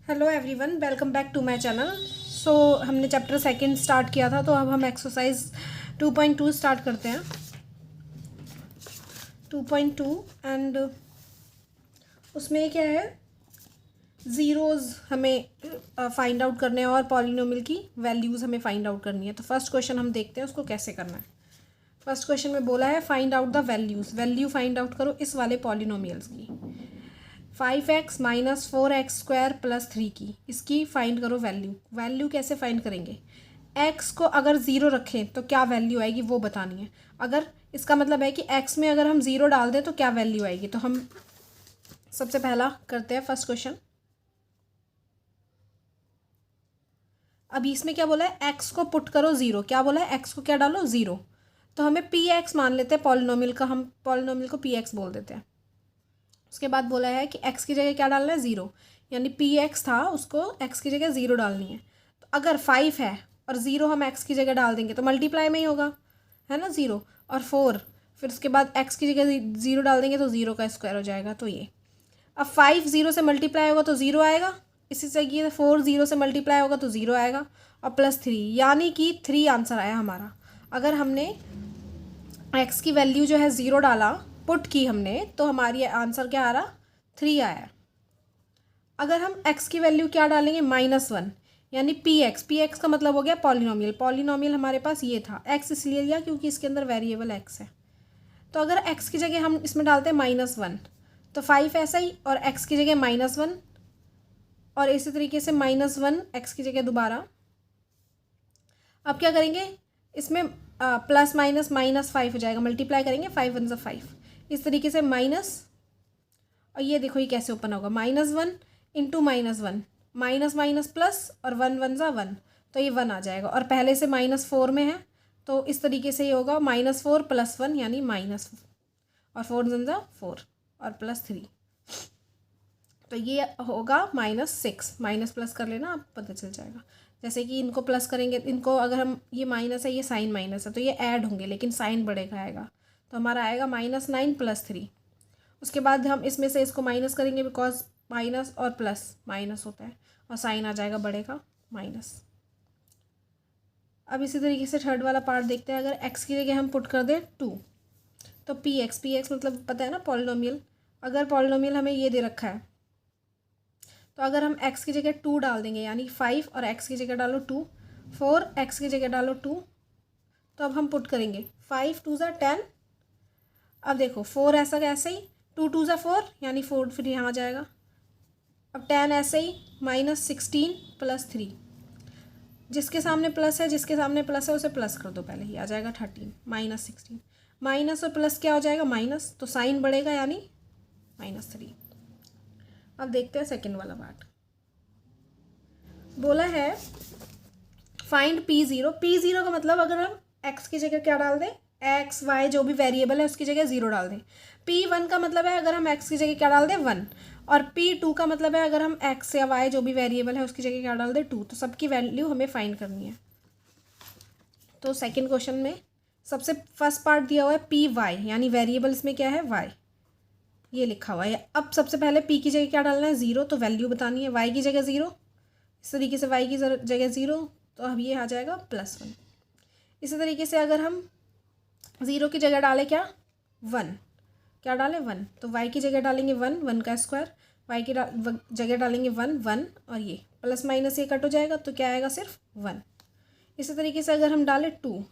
Hello everyone, welcome back to my channel. हमने chapter second start किया था, तो अब हम एक्सरसाइज 2.2 स्टार्ट करते हैं। 2.2 एंड उसमें क्या है, ज़ीरोज़ हमें फाइंड आउट करने हैं और पॉलिनोमियल की वैल्यूज़ हमें फाइंड आउट करनी है। तो फर्स्ट क्वेश्चन हम देखते हैं उसको कैसे करना है। फर्स्ट क्वेश्चन में बोला है find out the values, value find out करो इस वाले पॉलिनोमियल्स की। 5x माइनस 4x² प्लस 3 की, इसकी फाइंड करो वैल्यू। वैल्यू कैसे फाइंड करेंगे? x को अगर ज़ीरो रखें तो क्या वैल्यू आएगी वो बतानी है। अगर इसका मतलब है कि x में अगर हम ज़ीरो डाल दें तो क्या वैल्यू आएगी। तो हम सबसे पहला करते हैं फर्स्ट क्वेश्चन। अभी इसमें क्या बोला है, x को पुट करो ज़ीरो। क्या बोला है, x को क्या डालो, ज़ीरो। तो हमें px मान लेते हैं पॉलिनोमियल का, हम पॉलिनोमियल को px बोल देते हैं। उसके बाद बोला है कि x की जगह क्या डालना है, ज़ीरो। यानी px था, उसको x की जगह ज़ीरो डालनी है। तो अगर 5 है और ज़ीरो हम x की जगह डाल देंगे तो मल्टीप्लाई में ही होगा, है ना, ज़ीरो और 4। फिर उसके बाद x की जगह ज़ीरो डाल देंगे तो ज़ीरो का स्क्वायर हो जाएगा। तो ये अब 5 ज़ीरो से मल्टीप्लाई होगा तो ज़ीरो आएगा। इसी से ये 4 ज़ीरो से मल्टीप्लाई होगा तो ज़ीरो आएगा और प्लस 3, यानी कि 3 आंसर आया हमारा। अगर हमने x की वैल्यू जो है ज़ीरो डाला, पुट की हमने, तो हमारी आंसर क्या आ रहा, 3 आया। अगर हम x की वैल्यू क्या डालेंगे, -1, यानी px का मतलब हो गया पॉलिनोमियल। पॉलिनोमियल हमारे पास ये था, x इसलिए लिया क्योंकि इसके अंदर वेरिएबल x है। तो अगर x की जगह हम इसमें डालते हैं -1 तो 5 ऐसा ही, और x की जगह -1 और इसी तरीके से -1 x की जगह दोबारा। अब क्या करेंगे, इसमें प्लस माइनस -5 हो जाएगा, मल्टीप्लाई करेंगे, 5 1 5, इस तरीके से माइनस। और ये देखो ये कैसे ओपन होगा, -1 इंटू -1, माइनस माइनस प्लस और 1 1 1, तो ये 1 आ जाएगा। और पहले से -4 में है तो इस तरीके से ये होगा -4 + 1 यानी माइनस, और 4 1 4 और +3, तो ये होगा -6। माइनस प्लस कर लेना, आप पता चल जाएगा। जैसे कि इनको प्लस करेंगे, इनको अगर हम, ये माइनस है, ये साइन माइनस है, तो ये ऐड होंगे लेकिन साइन बढ़ेगा आएगा, तो हमारा आएगा -9 + 3। उसके बाद हम इसमें से इसको माइनस करेंगे, बिकॉज माइनस और प्लस माइनस होता है, और साइन आ जाएगा बढ़ेगा माइनस। अब इसी तरीके से थर्ड वाला पार्ट देखते हैं। अगर x की जगह हम पुट कर दें 2, तो px मतलब पता है ना पॉलिनोमियल। अगर पॉलिनोमियल हमें ये दे रखा है, तो अगर हम x की जगह 2 डाल देंगे, यानी 5 और x की जगह डालो 2, 4 x की जगह डालो 2, तो अब हम पुट करेंगे 5 2 ज़ा 10। अब देखो 4 ऐसा कैसे ही, 2 2 ज़ा 4 यानी 4 फिर यहाँ आ जाएगा। अब 10 ऐसे ही, -16 + 3, जिसके सामने प्लस है, जिसके सामने प्लस है उसे प्लस कर दो, पहले ही आ जाएगा 13, -16। माइनस और प्लस क्या हो जाएगा, माइनस, तो साइन बढ़ेगा यानी -3। अब देखते हैं सेकेंड वाला पार्ट। बोला है फाइंड p0। p0 का मतलब अगर हम x की जगह क्या डाल दें, x y जो भी वेरिएबल है उसकी जगह 0 डाल दें। p1 का मतलब है अगर हम x की जगह क्या डाल दें, 1, और p2 का मतलब है अगर हम x या y जो भी वेरिएबल है उसकी जगह क्या डाल दें, 2। तो सबकी वैल्यू हमें फाइंड करनी है। तो सेकेंड क्वेश्चन में सबसे फर्स्ट पार्ट दिया हुआ है py, यानी वेरिएबल इसमें क्या है, y, ये लिखा हुआ है। अब सबसे पहले p की जगह क्या डालना है, 0, तो वैल्यू बतानी है। y की जगह 0, इस तरीके से y की जगह 0, तो अब ये आ जाएगा +1। इसी तरीके से अगर हम 0 की जगह डालें क्या, 1, क्या डालें, 1, तो y की जगह डालेंगे 1, 1 का स्क्वायर, y की जगह डालेंगे 1 1, और ये प्लस माइनस ये कट हो जाएगा, तो क्या आएगा, सिर्फ 1। इसी तरीके से अगर हम डालें 2,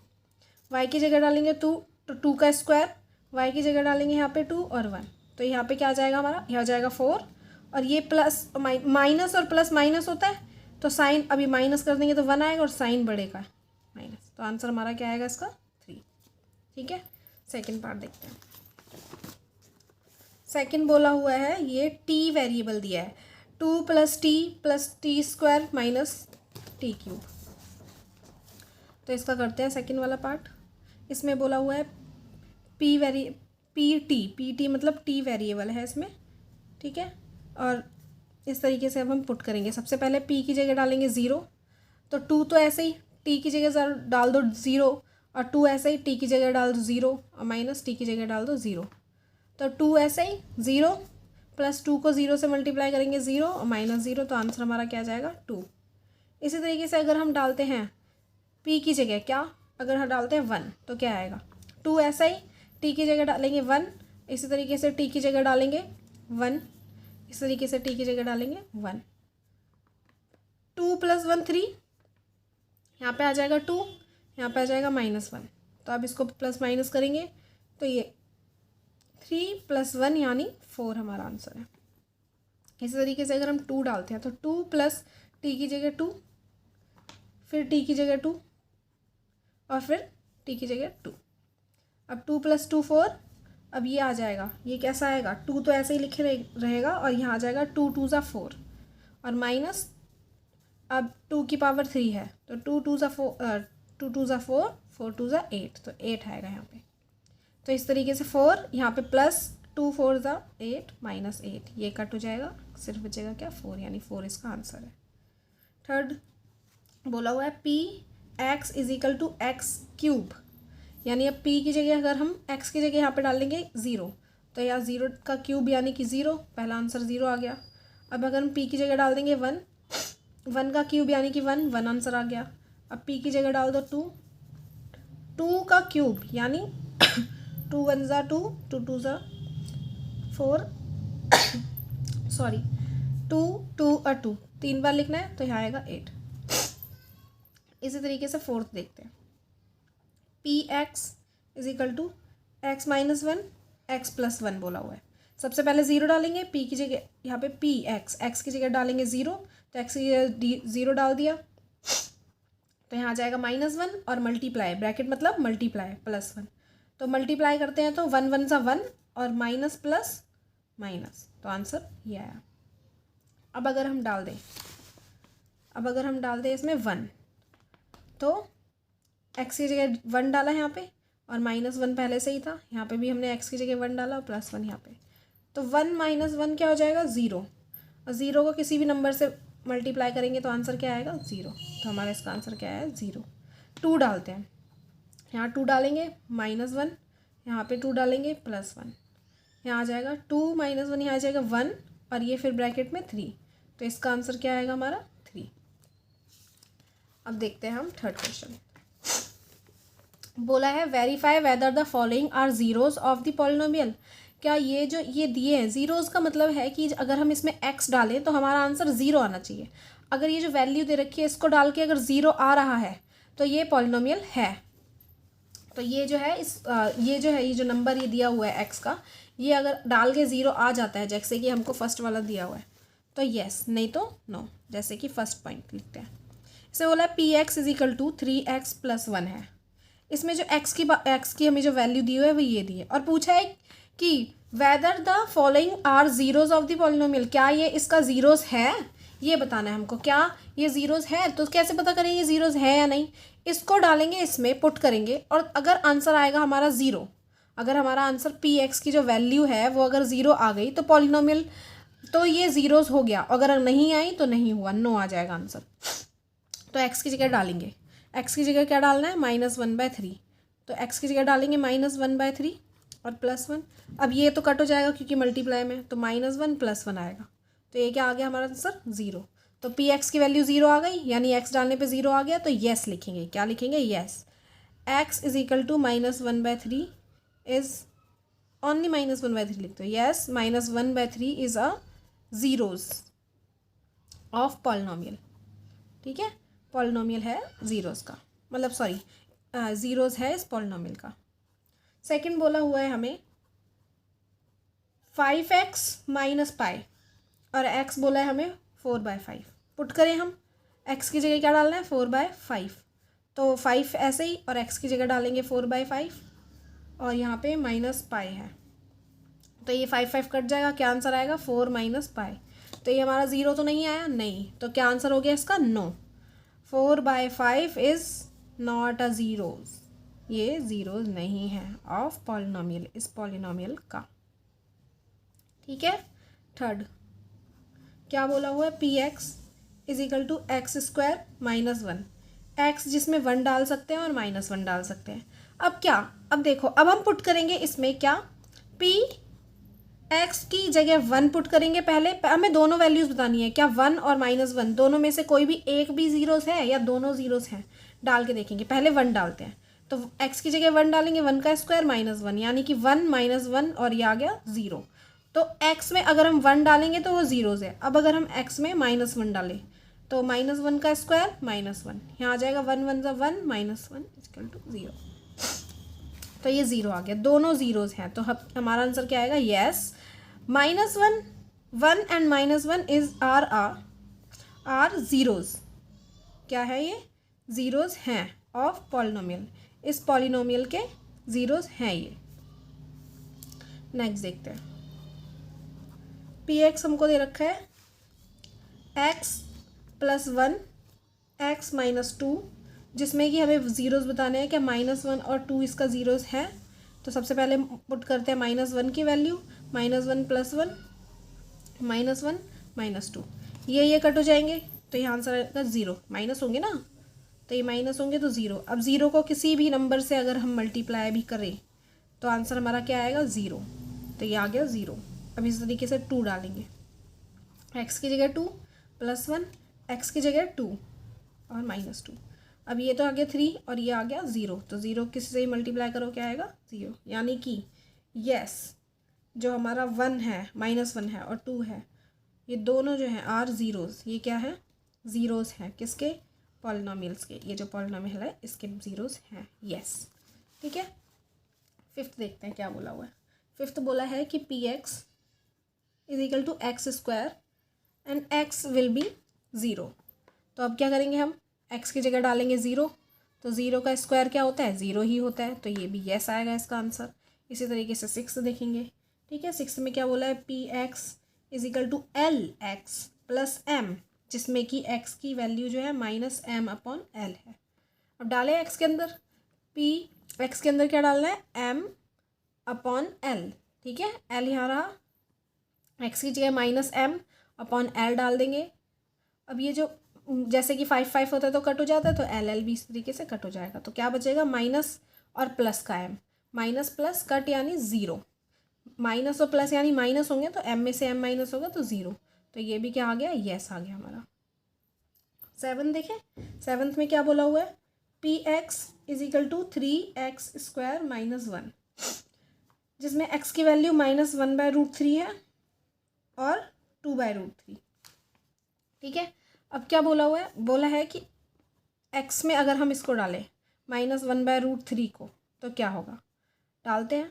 y की जगह डालेंगे 2, तो 2 का स्क्वायर, y की जगह डालेंगे यहाँ पे 2 और 1, तो यहाँ पे क्या आ जाएगा हमारा, यहाँ आ जाएगा 4, और ये प्लस माइनस और प्लस माइनस होता है, तो साइन अभी माइनस कर देंगे तो 1 आएगा और साइन बढ़ेगा माइनस, तो आंसर हमारा क्या आएगा इसका, 3। ठीक है, सेकंड पार्ट देखते हैं। सेकंड बोला हुआ है, ये t वेरिएबल दिया है, 2 + t² - t³। तो इसका करते हैं सेकंड वाला पार्ट। इसमें बोला हुआ है pt मतलब t वेरिएबल है इसमें, ठीक है। और इस तरीके से अब हम पुट करेंगे। सबसे पहले p की जगह डालेंगे 0, तो 2 तो ऐसे ही t की जगह डाल दो 0, और 2 ऐसे ही t की जगह डाल दो 0, और -t की जगह डाल दो 0, तो 2 ऐसे ही 0, प्लस 2 को 0 से मल्टीप्लाई करेंगे 0 और माइनस 0, तो आंसर हमारा क्या आ जाएगा 2। इसी तरीके से अगर हम डालते हैं p की जगह क्या, अगर हम डालते हैं 1 तो क्या आएगा 2, ऐसा ही t की जगह डालेंगे 1, इसी तरीके से t की जगह डालेंगे 1, इस तरीके से t की जगह डालेंगे 1। 2 + 1 3, यहाँ पे आ जाएगा 2, यहाँ पे आ जाएगा -1, तो अब इसको प्लस माइनस करेंगे तो ये 3 + 1 यानी 4 हमारा आंसर है। इसी तरीके से अगर हम 2 डालते हैं तो 2 + t की जगह 2, फिर t की जगह 2 और फिर t की जगह 2। अब 2 + 2 4, अब ये आ जाएगा, ये कैसा आएगा 2 तो ऐसे ही लिखे रहेगा और यहाँ आ जाएगा 2 2 ज़ा 4 और माइनस, अब 2 की पावर 3 है तो 2 2 ज़ा 4, 2 2 ज़ा 4, 4 2 ज़ा 8, तो 8 आएगा यहाँ पे। तो इस तरीके से 4 यहाँ पे प्लस 2 4 ज़ा 8 -8, ये कट हो जाएगा, सिर्फ बचेगा क्या 4, यानी 4 इसका आंसर है। थर्ड बोला हुआ है px = x³, यानी अब p की जगह अगर हम x की जगह यहाँ पे डालेंगे 0 तो यहाँ 0 का क्यूब यानी कि 0, पहला आंसर 0 आ गया। अब अगर हम p की जगह डाल देंगे 1, 1 का क्यूब यानी कि 1, 1 आंसर आ गया। अब p की जगह डाल दो 2, 2 का क्यूब यानी 2 1 ज़ा 2, 2 2 ज़ा 4, सॉरी 2 2 और 2 3 बार लिखना है तो यहाँ आएगा 8। इसी तरीके से फोर्थ देखते हैं, px = x - 1 x + 1 बोला हुआ है। सबसे पहले 0 डालेंगे, p की जगह यहाँ पे px, x की जगह डालेंगे 0, तो x की जगह 0 डाल दिया तो यहाँ आ जाएगा -1 और मल्टीप्लाई, ब्रैकेट मतलब मल्टीप्लाई +1, तो मल्टीप्लाई करते हैं तो 1 1 ज़ा 1 और माइनस प्लस माइनस, तो आंसर ये आया। अब अगर हम डाल दें इसमें 1, तो x की जगह 1 डाला यहाँ पे और -1 पहले से ही था, यहाँ पे भी हमने x की जगह 1 डाला और +1 यहाँ पे, तो 1 - 1 क्या हो जाएगा 0, और 0 को किसी भी नंबर से मल्टीप्लाई करेंगे तो आंसर क्या आएगा 0, तो हमारा इसका आंसर क्या है 0। 2 डालते हैं, यहाँ 2 डालेंगे -1, यहाँ पे 2 डालेंगे +1, यहाँ आ जाएगा 2 - 1, यहाँ आ जाएगा 1 और ये फिर ब्रैकेट में 3, तो इसका आंसर क्या आएगा हमारा 3। अब देखते हैं हम थर्ड क्वेश्चन। बोला है verify whether the following are zeros of the polynomial. क्या ये जो ये दिए हैं जीरोज का मतलब है कि अगर हम इसमें x डालें तो हमारा आंसर 0 आना चाहिए। अगर ये जो वैल्यू दे रखी है इसको डाल के अगर 0 आ रहा है तो ये पॉलिनोमियल है। तो ये जो है ये जो नंबर ये दिया हुआ है x का, ये अगर डाल के 0 आ जाता है जैसे कि हमको फर्स्ट वाला दिया हुआ है तो येस, नहीं तो नो, जैसे कि फर्स्ट पॉइंट लिखते हैं। इसे बोला है px = 3x + 1 है। इसमें जो x की हमें जो वैल्यू दी हुई है वो ये दी है और पूछा है कि whether the following are zeros of the polynomial, क्या ये इसका जीरोज है, ये बताना है हमको। क्या ये जीरोज है, तो कैसे पता करें ये जीरोज है या नहीं, इसको डालेंगे इसमें पुट करेंगे और अगर आंसर आएगा हमारा 0, अगर हमारा आंसर px की जो वैल्यू है वो अगर 0 आ गई तो पॉलिनोमियल तो ये जीरोज हो गया, अगर नहीं आई तो नहीं हुआ, नो आ जाएगा आंसर। तो x की जगह डालेंगे, x की जगह क्या डालना है -1/3, तो x की जगह डालेंगे -1/3 और +1। अब ये तो कट हो जाएगा क्योंकि मल्टीप्लाई में, तो -1 + 1 आएगा, तो ये क्या आ गया हमारा आंसर 0। तो px की वैल्यू 0 आ गई यानी x डालने पे 0 आ गया, तो येस लिखेंगे। क्या लिखेंगे येस। x = -1/3 इज़ ओनली -1/3 लिखते हो, yes -1/3 is a zeros of polynomial. ठीक है, पॉलिनोमियल है जीरोज़ का, मतलब सॉरी जीरोज़ है इस पॉलिनोमियल का। सेकंड बोला हुआ है हमें 5x - π और x बोला है हमें 4/5। पुट करें हम, x की जगह क्या डालना है 4/5, तो 5 ऐसे ही और x की जगह डालेंगे 4/5 और यहाँ पे -π है, तो ये 5 5 कट जाएगा, क्या आंसर आएगा 4 - π। तो ये हमारा 0 तो नहीं आया, नहीं, तो क्या आंसर हो गया इसका no. 4/5 is not a zeros, ये जीरोज नहीं है ऑफ पॉलिनोमियल, इस पॉलिनोमियल का। ठीक है। थर्ड क्या बोला हुआ है px = x² - 1, x जिसमें 1 डाल सकते हैं और -1 डाल सकते हैं। अब क्या, अब देखो, अब हम पुट करेंगे इसमें क्या p एक्स की जगह 1 पुट करेंगे। पहले हमें दोनों वैल्यूज़ बतानी है, क्या 1 और -1 दोनों में से कोई भी एक भी ज़ीरोज़ है या दोनों ज़ीरोज़ हैं, डाल के देखेंगे। पहले 1 डालते हैं, तो एक्स की जगह 1 डालेंगे, 1 का स्क्वायर -1 यानी कि 1 -1 और ये आ गया 0। तो एक्स में अगर हम 1 डालेंगे तो वो ज़ीरोज़ है। अब अगर हम एक्स में -1 डालें तो -1 का स्क्वायर -1, यहाँ आ जाएगा 1 1 ज़ा 1 -1 इक्वल टू 0। तो ये 0 आ गया, दोनों ज़ीरोज़ हैं। तो हमारा आंसर क्या आएगा? Yes, -1 1 and -1 is are zeros. क्या है ये? ज़ीरोज़ हैं ऑफ पॉलिनोमियल, इस पॉलिनोमियल के ज़ीरोज़ हैं ये। नेक्स्ट देखते हैं। पी एक्स हमको दे रखा है एक्स प्लस 1 एक्स माइनस 2, जिसमें कि हमें ज़ीरोज़ बताने हैं। क्या -1 और 2 इसका ज़ीरोज़ है? तो सबसे पहले पुट करते हैं -1 की वैल्यू, -1 + 1 -1 -2, ये कट हो जाएंगे तो यहाँ आंसर आएगा 0। माइनस होंगे ना, तो ये माइनस होंगे तो 0। अब 0 को किसी भी नंबर से अगर हम मल्टीप्लाई भी करें तो आंसर हमारा क्या आएगा? 0। तो ये आ गया 0। अब इस तरीके से 2 डालेंगे, एक्स की जगह 2 + 1 एक्स की जगह 2 और -2। अब ये तो आ गया 3 और ये आ गया 0। तो 0 किसी से ही मल्टीप्लाई करो, क्या आएगा? 0। यानी कि यस, जो हमारा 1 है, -1 है और 2 है, ये दोनों जो हैं आर ज़ीरोज़। ये क्या है? ज़ीरोज़ हैं किसके? पॉलिनोमियल्स के। ये जो पॉलिनोमियल है इसके ज़ीरोज़ हैं। यस, ठीक है। फिफ्थ देखते हैं क्या बोला हुआ है। फिफ्थ बोला है कि P X is equal to x² and x will be 0। तो अब क्या करेंगे हम? x की जगह डालेंगे 0, तो 0 का स्क्वायर क्या होता है? 0 ही होता है। तो ये भी यस आएगा इसका आंसर। इसी तरीके से 6 देखेंगे, ठीक है। 6 में क्या बोला है? P X is equal to LX + M, जिसमें कि x की वैल्यू जो है -m/L है। अब डालें x के अंदर, x के अंदर क्या डालना है? m/L, ठीक है। L यहाँ रहा, x की जगह -m/L डाल देंगे। अब ये जो जैसे कि 5 5 होता है तो कट हो जाता है, तो L भी इस तरीके से कट हो जाएगा। तो क्या बचेगा? माइनस और प्लस का m, माइनस प्लस कट यानी 0, माइनस और प्लस यानी माइनस होंगे तो m में से m माइनस होगा तो 0। तो ये भी क्या आ गया? यस आ गया हमारा। 7 देखें, 7th में क्या बोला हुआ है? P X is equal to 3x² - 1, जिसमें x की वैल्यू -1/√3 है और 2/√3, ठीक है। अब क्या बोला हुआ है? बोला है कि x में अगर हम इसको डालें -1/√3 को, तो क्या होगा? डालते हैं,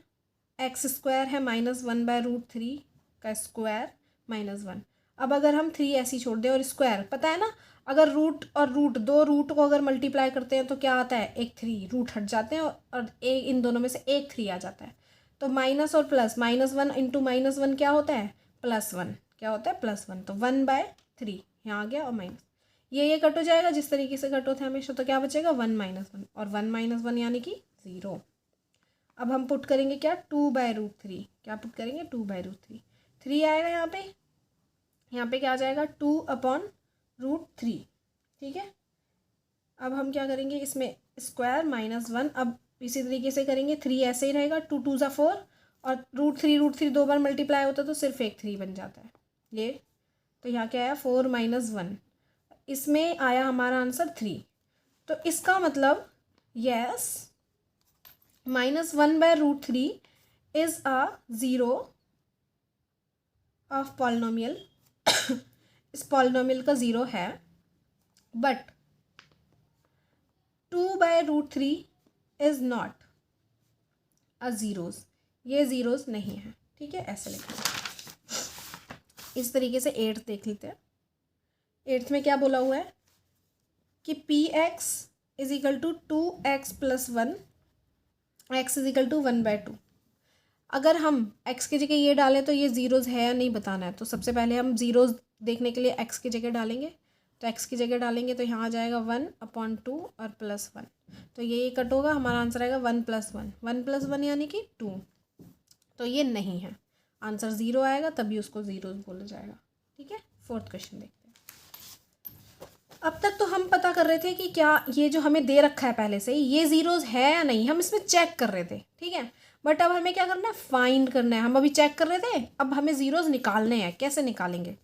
x² है -1/√3 का स्क्वायर -1। अब अगर हम 3 ऐसे ही छोड़ दें और स्क्वायर, पता है ना, अगर रूट और रूट, दो रूट को अगर मल्टीप्लाई करते हैं तो क्या आता है? एक 3, रूट हट जाते हैं और एक इन दोनों में से एक 3 आ जाता है। तो माइनस और प्लस, -1 × -1 क्या होता है? +1। क्या होता है? +1। तो 1/3 यहाँ आ गया और माइनस, ये कट हो जाएगा जिस तरीके से कट होता है हमेशा। तो क्या बचेगा? 1 - 1 और 1 - 1 यानी कि 0। अब हम पुट करेंगे क्या? 2/√3। क्या पुट करेंगे? 2/√3। 3 आएगा यहाँ पे क्या आ जाएगा? 2/√3, ठीक है। अब हम क्या करेंगे? इसमें स्क्वायर -1, अब इसी तरीके से करेंगे। 3 ऐसे ही रहेगा, 2 2 ज़ा 4 और √3 दो बार मल्टीप्लाई होता है तो सिर्फ एक 3 बन जाता है ये। तो यहाँ क्या आया? 4 - 1, इसमें आया हमारा आंसर 3। तो इसका मतलब yes, -1/√3 is a zero of polynomial. इस पॉलिनोमियल का ज़ीरो है, but 2/√3 is not a zeros, ये ज़ीरोज़ नहीं है, ठीक है। ऐसे लिखेंगे। इस तरीके से 8th देख लेते हैं। 8th में क्या बोला हुआ है कि P X is equal to 2x + 1 x is equal to 1/2। अगर हम x की जगह ये डालें तो ये ज़ीरोज़ है या नहीं बताना है। तो सबसे पहले हम ज़ीरोज़ देखने के लिए x की जगह डालेंगे। तो x की जगह डालेंगे तो यहाँ आ जाएगा 1/2 और +1। तो ये कट होगा, हमारा आंसर आएगा 1 + 1, 1 + 1 यानी कि 2। तो ये नहीं है, आंसर 0 आएगा, तभी उसको ज़ीरोज़ बोला जाएगा, ठीक है। 4th क्वेश्चन देखते हैं। अब तक तो हम पता कर रहे थे कि क्या ये जो हमें दे रखा है पहले से ही, ये ज़ीरोज़ है या नहीं, हम इसमें चेक कर रहे थे, ठीक है। बट अब हमें क्या करना है, फाइंड करना है। हम अभी चेक कर रहे थे, अब हमें ज़ीरोज़ निकालने हैं। कैसे निकालेंगे?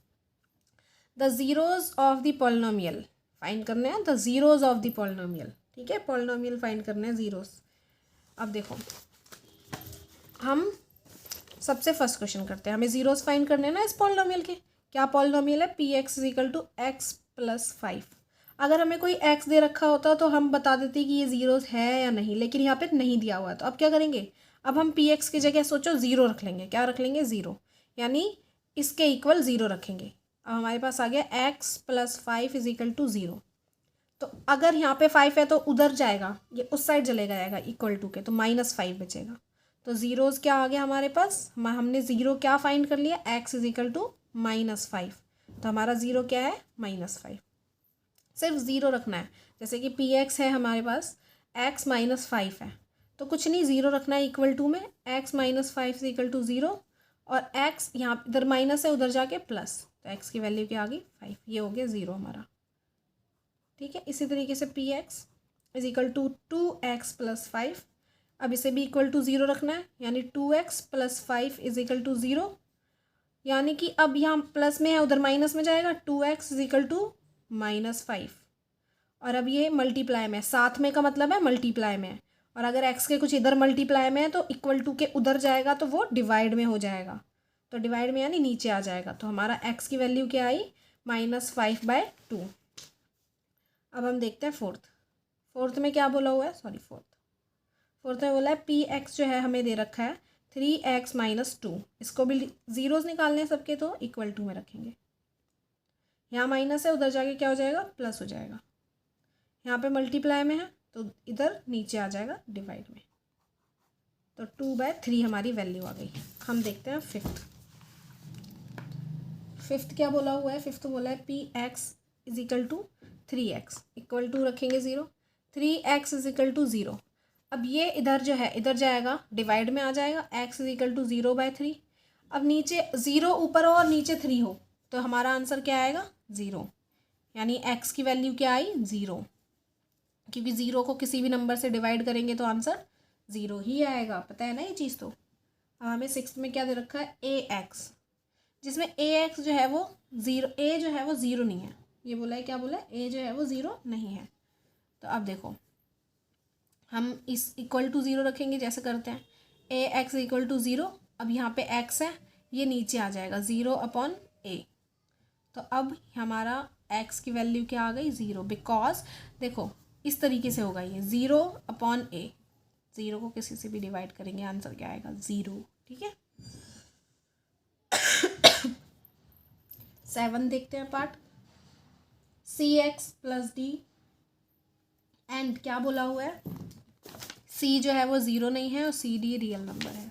The zeros of the polynomial find करने हैं, the zeros of the polynomial. ठीक है, पॉलिनोमियल फाइंड करने हैं ज़ीरोज़। अब देखो, हम सबसे फर्स्ट क्वेश्चन करते हैं। हमें ज़ीरोज़ फाइंड करने हैं ना इस पॉलिनोमियल के। क्या पॉलिनोमियल है? P X equal to X plus 5। अगर हमें कोई एक्स दे रखा होता तो हम बता देते कि ये ज़ीरोज़ है या नहीं, लेकिन यहाँ पे नहीं दिया हुआ है। तो अब क्या करेंगे? अब हम पी एक्स की जगह सोचो ज़ीरो रख लेंगे। क्या रख लेंगे? ज़ीरो, यानी इसके इक्वल ज़ीरो रखेंगे। अब हमारे पास आ गया X plus 5 is equal to zero. तो अगर यहाँ पे 5 है तो उधर जाएगा, ये उस साइड चले जाएगा इक्वल टू के, तो -5 बचेगा। तो ज़ीरोज़ क्या आ गया हमारे पास? हमने ज़ीरो क्या फाइंड कर लिया? X is equal to -5। तो हमारा ज़ीरो क्या है? -5। सिर्फ ज़ीरो रखना है। जैसे कि पी एक्स है हमारे पास, एक्स -5 है, तो कुछ नहीं, ज़ीरो रखना है इक्वल टू में। X -5 is equal to zero, और एक्स यहाँ इधर माइनस है, उधर जाके प्लस, तो एक्स की वैल्यू क्या आ गई? 5। ये हो गया ज़ीरो हमारा। ठीक है, इसी तरीके से P X is equal to 2x plus 5। अब इसे भी इक्वल टू ज़ीरो रखना है, यानी 2x plus 5 is equal to zero, यानी कि अब यहाँ प्लस में है, उधर माइनस में जाएगा। 2x इज इक्वल टू -5, और अब ये मल्टीप्लाई में, साथ में का मतलब है मल्टीप्लाई में है, और अगर x के कुछ इधर मल्टीप्लाई में है तो इक्वल टू के उधर जाएगा तो वो डिवाइड में हो जाएगा। तो डिवाइड में यानी नीचे आ जाएगा। तो हमारा x की वैल्यू क्या आई? -5/2। अब हम देखते हैं फोर्थ में क्या बोला हुआ है। फोर्थ में बोला है पी एक्स जो है हमें दे रखा है 3x - 2। इसको भी ज़ीरोज़ निकालने हैं सबके, तो इक्वल टू में रखेंगे। यहाँ माइनस है, उधर जाके क्या हो जाएगा? प्लस हो जाएगा। यहाँ पे मल्टीप्लाई में है तो इधर नीचे आ जाएगा डिवाइड में। तो 2/3 हमारी वैल्यू आ गई। हम देखते हैं फिफ्थ क्या बोला हुआ है। फिफ्थ बोला है P X is equal to 3x, equal to रखेंगे zero. 3x is equal to zero. अब ये इधर जो है इधर जाएगा, डिवाइड में आ जाएगा। x is equal to 0/3। अब नीचे ज़ीरो ऊपर हो और नीचे 3 हो, तो हमारा आंसर क्या आएगा? 0, यानी x की वैल्यू क्या आई? 0, क्योंकि 0 को किसी भी नंबर से डिवाइड करेंगे तो आंसर 0 ही आएगा। पता है ना ये चीज़। तो अब हमें सिक्स्थ में क्या दे रखा है? ax, जिसमें ax जो है वो ज़ीरो, a जो है वो ज़ीरो नहीं है। ये बोला है, क्या बोला है? a जो है वो ज़ीरो नहीं है। तो अब देखो, हम इस इक्वल टू ज़ीरो रखेंगे जैसे करते हैं। ax equal to zero. अब यहाँ पे x है, ये नीचे आ जाएगा 0/a। तो अब हमारा x की वैल्यू क्या आ गई? 0, बिकॉज देखो इस तरीके से होगा ये 0/a। ज़ीरो को किसी से भी डिवाइड करेंगे, आंसर क्या आएगा? 0। ठीक है। 7 देखते हैं part. cx plus d and क्या बोला हुआ है? c जो है वो 0 नहीं है और cd रियल नंबर है।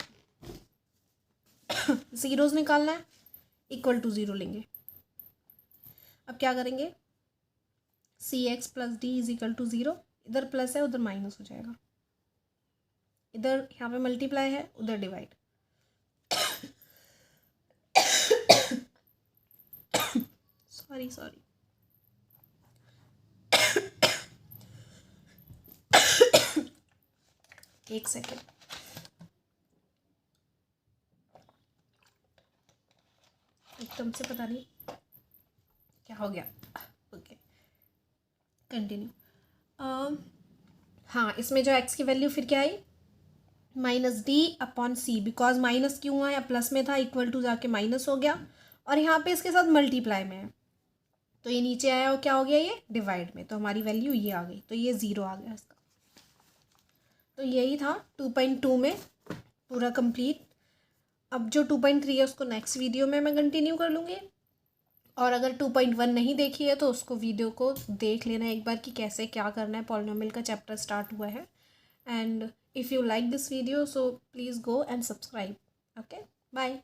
ज़ीरोज़ निकालना है, इक्वल टू 0 लेंगे। अब क्या करेंगे? cx plus d is equal to 0। इधर प्लस है, उधर माइनस हो जाएगा। इधर यहाँ पे मल्टीप्लाई है, उधर डिवाइड। सॉरी एक सेकेंड। एकदम से पता नहीं क्या हो गया। Okay, continue. हाँ, इसमें जो x की वैल्यू फिर क्या आई? -d/c, बिकॉज माइनस क्यों आया? प्लस में था, इक्वल टू जाके माइनस हो गया, और यहाँ पे इसके साथ मल्टीप्लाई में है, तो ये नीचे आया और क्या हो गया? ये डिवाइड में। तो हमारी वैल्यू ये आ गई, तो ये 0 आ गया इसका। तो यही था 2.2 में पूरा कंप्लीट। अब जो 2.3 है उसको नेक्स्ट वीडियो में मैं कंटिन्यू कर लूँगी, और अगर 2.1 नहीं देखी है तो उसको वीडियो को देख लेना एक बार कि कैसे क्या करना है। पॉलिनोमियल का चैप्टर स्टार्ट हुआ है। And if you like this video, so please go and subscribe. Okay, bye.